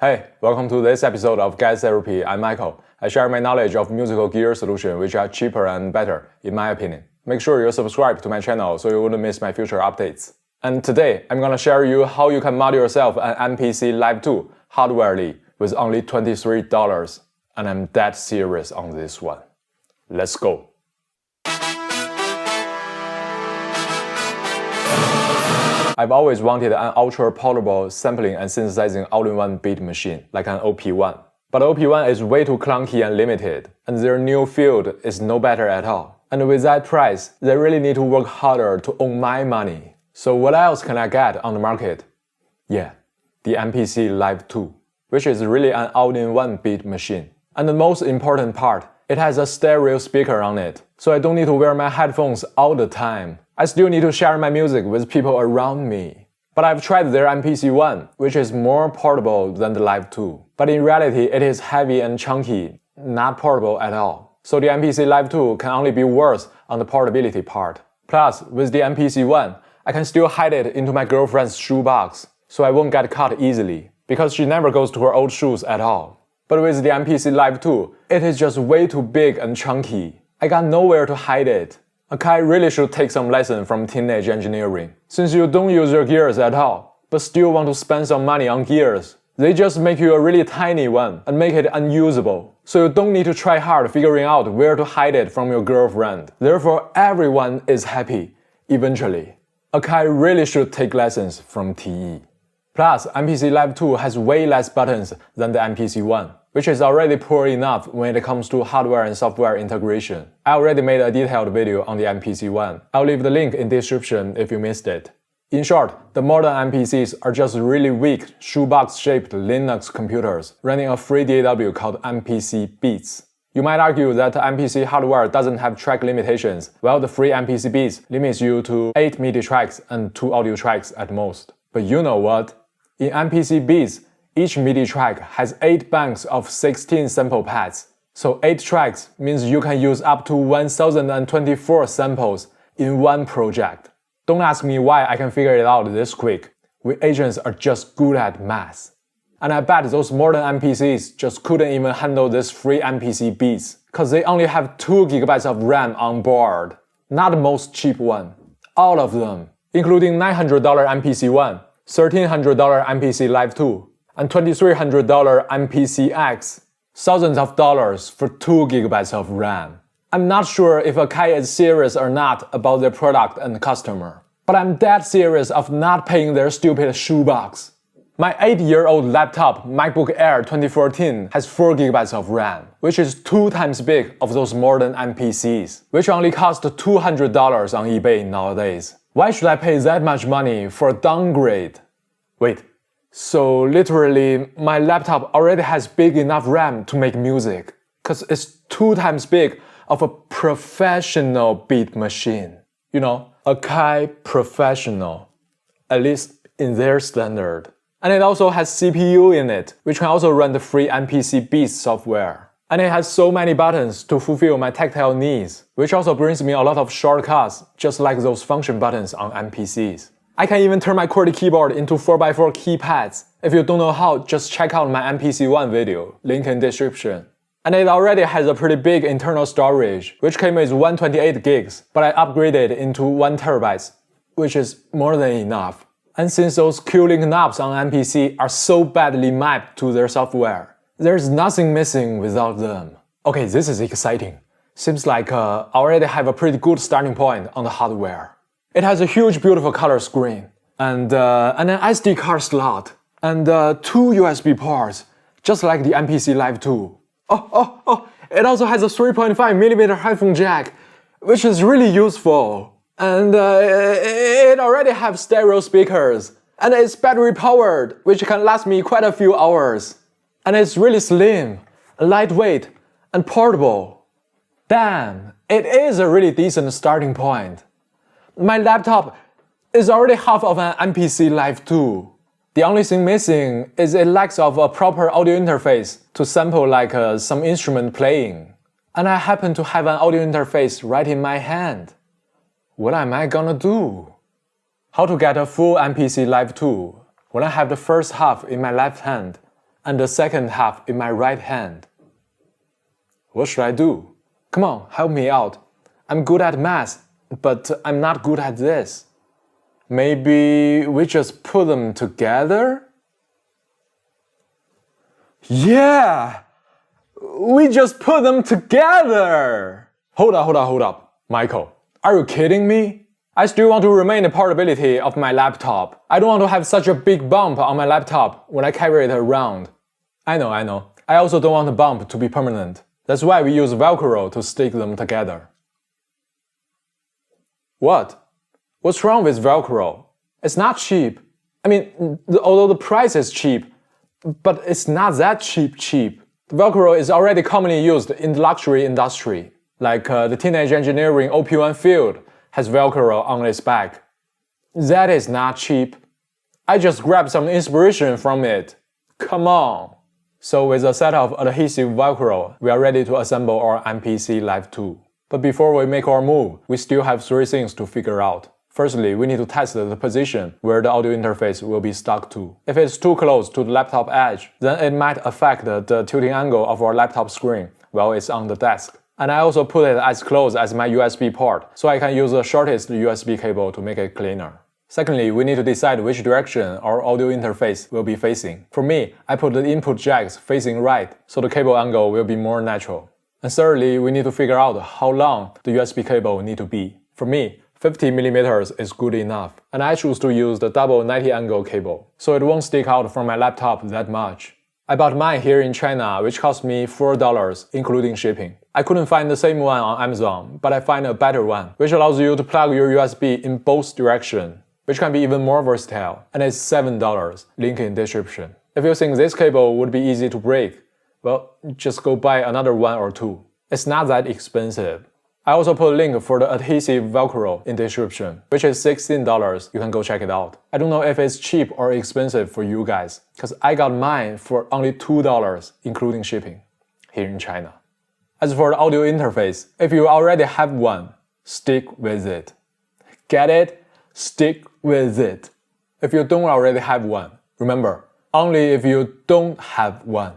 Hey, welcome to this episode of Guys Therapy. I'm Michael. I share my knowledge of musical gear solutions which are cheaper and better, in my opinion. Make sure you subscribe to my channel so you wouldn't miss my future updates. And today, I'm gonna share you how you can mod yourself an MPC Live 2 hardwarely with only $23. And I'm dead serious on this one. Let's go. I've always wanted an ultra-portable sampling and synthesizing all-in-one beat machine, like an OP-1. But OP-1 is way too clunky and limited, and their new field is no better at all. And with that price, they really need to work harder to earn my money. So what else can I get on the market? Yeah, the MPC Live 2, which is really an all-in-one beat machine. And the most important part, it has a stereo speaker on it, so I don't need to wear my headphones all the time. I still need to share my music with people around me. But I've tried their MPC-1, which is more portable than the Live 2. But in reality, it is heavy and chunky, not portable at all. So the MPC Live 2 can only be worse on the portability part. Plus, with the MPC-1, I can still hide it into my girlfriend's shoebox, so I won't get caught easily, because she never goes to her old shoes at all. But with the MPC Live 2, it is just way too big and chunky. I got nowhere to hide it. Akai really should take some lesson from teenage engineering. Since you don't use your gears at all, but still want to spend some money on gears, they just make you a really tiny one and make it unusable. So you don't need to try hard figuring out where to hide it from your girlfriend. Therefore, everyone is happy, eventually. Akai really should take lessons from TE. Plus, MPC Live 2 has way less buttons than the MPC-1, which is already poor enough when it comes to hardware and software integration. I already made a detailed video on the MPC-1. I'll leave the link in the description if you missed it. In short, the modern MPCs are just really weak, shoebox-shaped Linux computers running a free DAW called MPC Beats. You might argue that the MPC hardware doesn't have track limitations, while the free MPC Beats limits you to 8 MIDI tracks and 2 audio tracks at most. But you know what? In MPC Beats, each MIDI track has 8 banks of 16 sample pads. So 8 tracks means you can use up to 1024 samples in one project. Don't ask me why I can figure it out this quick. We agents are just good at math. And I bet those modern MPCs just couldn't even handle this free MPC Beats, cause they only have 2 GB of RAM on board. Not the most cheap one. All of them, including $900 MPC-1, $1,300 MPC Live 2, and $2,300 MPC-X. Thousands of dollars for 2 GB of RAM. I'm not sure if Akai is serious or not about their product and customer, but I'm dead serious of not paying their stupid shoebox. My 8-year-old laptop MacBook Air 2014 has 4 GB of RAM, which is 2 times big of those modern MPCs, which only cost $200 on eBay nowadays. Why should I pay that much money for a downgrade? Wait, so literally my laptop already has big enough RAM to make music, cause it's 2 times big of a professional beat machine. You know, Akai professional, at least in their standard. And it also has CPU in it, which can also run the free MPC Beats software. And it has so many buttons to fulfill my tactile needs, which also brings me a lot of shortcuts, just like those function buttons on MPCs. I can even turn my QWERTY keyboard into 4x4 keypads. If you don't know how, just check out my MPC-1 video, link in description. And it already has a pretty big internal storage, which came with 128 gigs, but I upgraded into 1 TB, which is more than enough. And since those Q-Link knobs on MPC are so badly mapped to their software, there's nothing missing without them. Okay, this is exciting. Seems like I already have a pretty good starting point on the hardware. It has a huge beautiful color screen, and an SD card slot, and 2 USB ports, just like the MPC Live 2. It also has a 3.5mm headphone jack, which is really useful. And it already has stereo speakers, and it's battery powered, which can last me quite a few hours. And it's really slim, lightweight, and portable. Damn, it is a really decent starting point. My laptop is already half of an MPC Live 2. The only thing missing is it lacks of a proper audio interface to sample like some instrument playing. And I happen to have an audio interface right in my hand. What am I gonna do? How to get a full MPC Live 2 when I have the first half in my left hand and the second half in my right hand. What should I do? Come on, help me out. I'm good at math, but I'm not good at this. Maybe we just put them together? Yeah! We just put them together! Hold up. Michael, are you kidding me? I still want to remain the portability of my laptop. I don't want to have such a big bump on my laptop when I carry it around. I know. I also don't want the bump to be permanent. That's why we use Velcro to stick them together. What? What's wrong with Velcro? It's not cheap. I mean, although the price is cheap, but it's not that cheap. The Velcro is already commonly used in the luxury industry, like the teenage engineering OP-1 field has Velcro on its back. That is not cheap. I just grabbed some inspiration from it. Come on. So with a set of adhesive Velcro, we are ready to assemble our MPC Live 2. But before we make our move, we still have 3 things to figure out. Firstly, we need to test the position where the audio interface will be stuck to. If it's too close to the laptop edge, then it might affect the tilting angle of our laptop screen while it's on the desk. And I also put it as close as my USB port, so I can use the shortest USB cable to make it cleaner. Secondly, we need to decide which direction our audio interface will be facing. For me, I put the input jacks facing right, so the cable angle will be more natural. And thirdly, we need to figure out how long the USB cable need to be. For me, 50mm is good enough, and I choose to use the double 90-angle cable, so it won't stick out from my laptop that much. I bought mine here in China, which cost me $4, including shipping. I couldn't find the same one on Amazon, but I find a better one, which allows you to plug your USB in both directions, which can be even more versatile, and it's $7, link in description. If you think this cable would be easy to break, well, just go buy another one or two. It's not that expensive. I also put a link for the adhesive Velcro in description, which is $16. You can go check it out. I don't know if it's cheap or expensive for you guys, because I got mine for only $2, including shipping, here in China. As for the audio interface, if you already have one, stick with it. Get it? Stick with it. If you don't already have one, remember, only if you don't have one.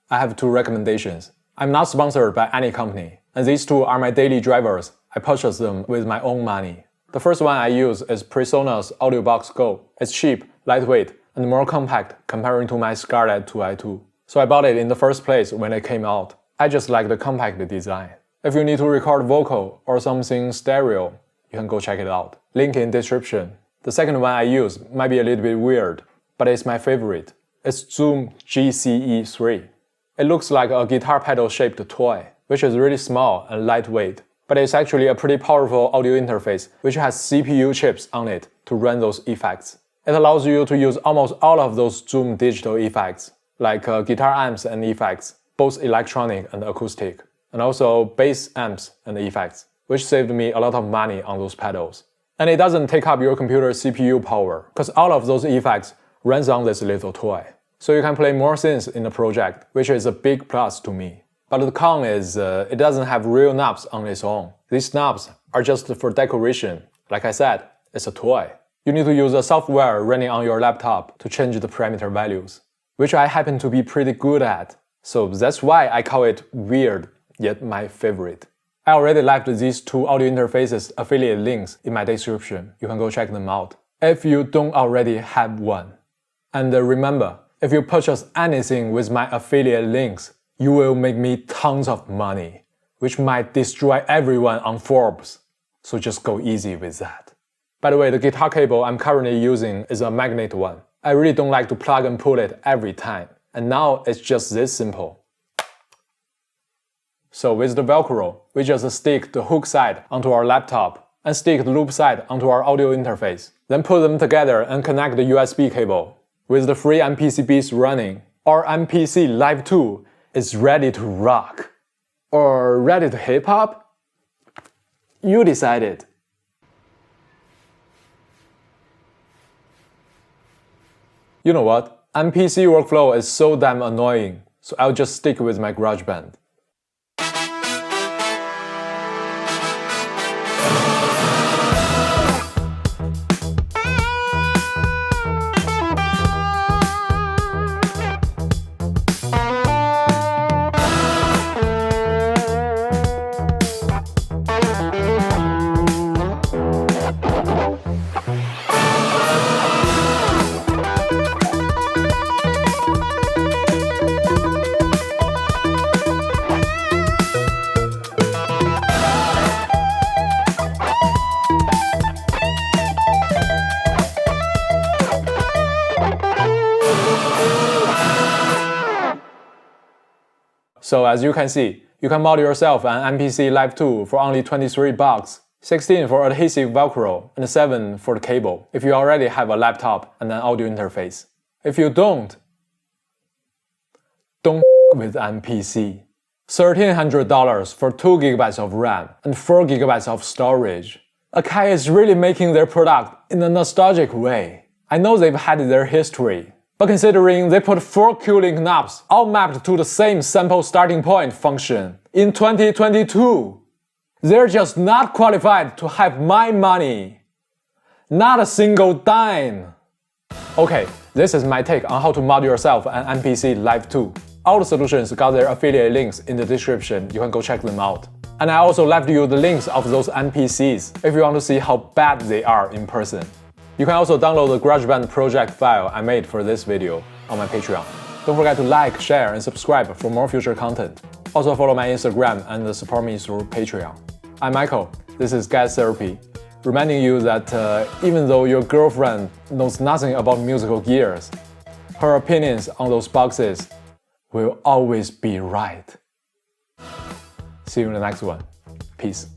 I have 2 recommendations. I'm not sponsored by any company, and these 2 are my daily drivers. I purchased them with my own money. The first one I use is PreSonus AudioBox Go. It's cheap, lightweight, and more compact comparing to my Scarlett 2i2. So I bought it in the first place when it came out. I just like the compact design. If you need to record vocal or something stereo, you can go check it out. Link in description. The second one I use might be a little bit weird, but it's my favorite. It's Zoom GCE3. It looks like a guitar pedal-shaped toy, which is really small and lightweight, but it's actually a pretty powerful audio interface which has CPU chips on it to run those effects. It allows you to use almost all of those Zoom digital effects, like guitar amps and effects, both electronic and acoustic, and also bass amps and effects, which saved me a lot of money on those pedals. And it doesn't take up your computer's CPU power, because all of those effects runs on this little toy. So you can play more things in the project, which is a big plus to me. But the con is, it doesn't have real knobs on its own. These knobs are just for decoration. Like I said, it's a toy. You need to use a software running on your laptop to change the parameter values, which I happen to be pretty good at. So that's why I call it weird, yet my favorite. I already left these 2 audio interfaces affiliate links in my description. You can go check them out if you don't already have one. And remember, if you purchase anything with my affiliate links, you will make me tons of money, which might destroy everyone on Forbes. So just go easy with that. By the way, the guitar cable I'm currently using is a magnet one. I really don't like to plug and pull it every time, and now it's just this simple. So with the Velcro, we just stick the hook side onto our laptop and stick the loop side onto our audio interface. Then put them together and connect the USB cable. With the free MPCs running, our MPC Live 2 is ready to rock. Or ready to hip hop? You decided. You know what? MPC workflow is so damn annoying, so I'll just stick with my GarageBand. So as you can see, you can mod yourself an MPC Live 2 for only $23, 16 for adhesive Velcro, and 7 for the cable if you already have a laptop and an audio interface. If you don't with MPC. $1,300 for 2 GB of RAM and 4 GB of storage. Akai is really making their product in a nostalgic way. I know they've had their history, but considering they put 4 cooling knobs all mapped to the same sample starting point function in 2022, they're just not qualified to have my money. Not a single dime. Okay, this is my take on how to mod yourself an MPC Live 2. All the solutions got their affiliate links in the description, you can go check them out. And I also left you the links of those MPCs if you want to see how bad they are in person. You can also download the GarageBand project file I made for this video on my Patreon. Don't forget to like, share, and subscribe for more future content. Also follow my Instagram and support me through Patreon. I'm Michael, this is Guys Therapy, reminding you that even though your girlfriend knows nothing about musical gears, her opinions on those boxes will always be right. See you in the next one. Peace.